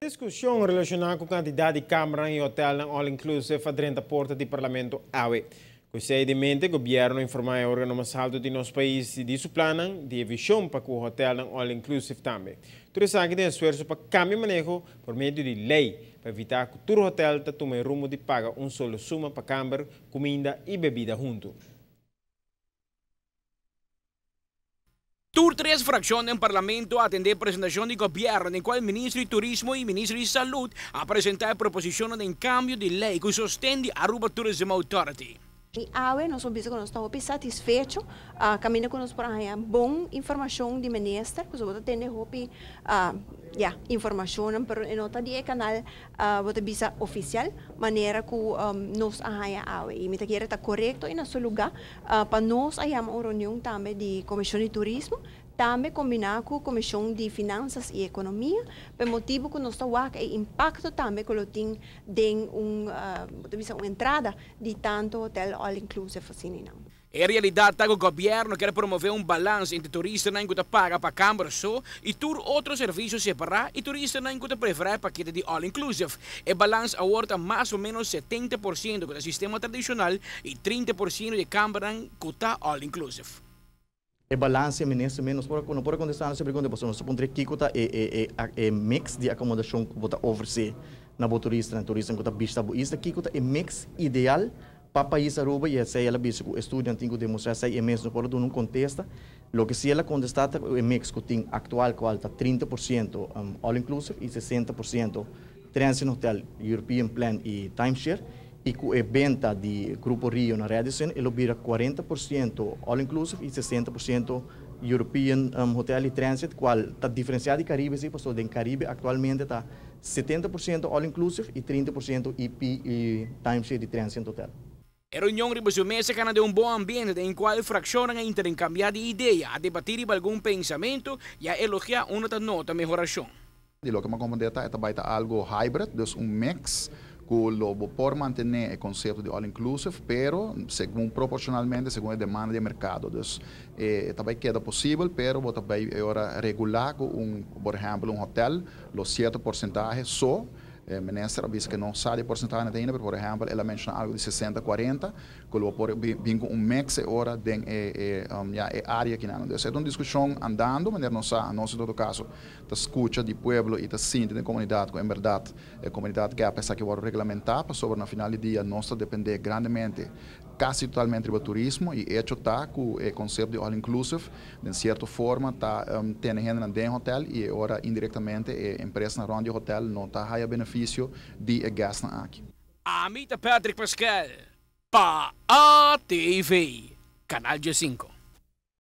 Discussão relacionada com a quantidade de câmara em hotel na All Inclusive frente à porta do Parlamento AWE. Consequentemente, o governo informa a órgão mais alto de nosso país de seu plano de visão para o hotel na All Inclusive também. Tudo isso aqui tem esforço para cambiar manejo por meio de lei para evitar que todo hotel tome rumo de pagar solo suma para câmara, comida e bebida junto. Tur 3 fracción en Parlamento atender presentación de gobierno en cual el Ministro de Turismo y Ministro de Salud a presentar proposición de cambio de lei que sostén de Aruba Tourism Authority. E AWE, nós estamos satisfeitos, caminho com nós para a boa informação de ministro, que nós temos informação para o nosso canal, bisa oficial, maneira que nós a AWE. E me queira está correto e na seu lugar, para nós a uma reunião também de Comissão de Turismo, também combinar com a Comissão de Finanças e Economia, por motivo que nós estamos o impacto também que tem uma entrada de tanto hotel all inclusive assim não. En realidad, el gobierno quiere promover un balance entre turistas que paga para cámara só y otros servicios separados y turistas que prefieren paquete de all inclusive. El balance ahorra más o menos 70% del sistema tradicional y 30% de cámara que está all inclusive. O balance, ministro, não pode contestar essa pergunta, porque nós podemos que é mix de acomodação que você oferece na turista, que está vista isso, que é mix ideal para o país Aruba e se ela vê que o estudante tem que demonstrar se é mesmo para não contesta, o que se ela contestar é mix que tem atual que está 30% all inclusive e 60% Transient Hotel, European Plan e Timeshare. E com a venda de Grupo Rio na Radisson, ele vira 40% all-inclusive e 60% European Hotel e Transit, qual está diferenciado de Caribe, sim, porque no Caribe atualmente está 70% all-inclusive e 30% EP e Timeshare de Transit Hotel. A reunião de mesa gana de bom ambiente em qual fraccionam a intercambiar de ideia, a debatir algum pensamento e a elogiar uma nota melhoração. Lo que me comenta é algo hybrid, dus mix que por mantener el concepto de all inclusive, pero según proporcionalmente según la demanda de mercado. Entonces, también queda posible, pero también ahora regular con por ejemplo, un hotel, los ciertos porcentajes só. Ministra diz que não sabe porcentagem ainda, por exemplo, ela menciona algo de 60-40, que por vir com mix agora dentro da área que não. Então, é uma discussão andando, mas nós, em todo caso, a escuta do povo e a síntese da comunidade, que, em verdade, a comunidade quer pensar que vai regulamentar, para sobre, no final do dia, nós depender grandemente, quase totalmente do turismo, e hecho está que o conceito de all inclusive, de certa forma, está tendo renda dentro do hotel, e agora, indiretamente, a empresa na do hotel não está a benefício de gastar aqui. Amita Patrick Pascal, para ATV, Canal G5.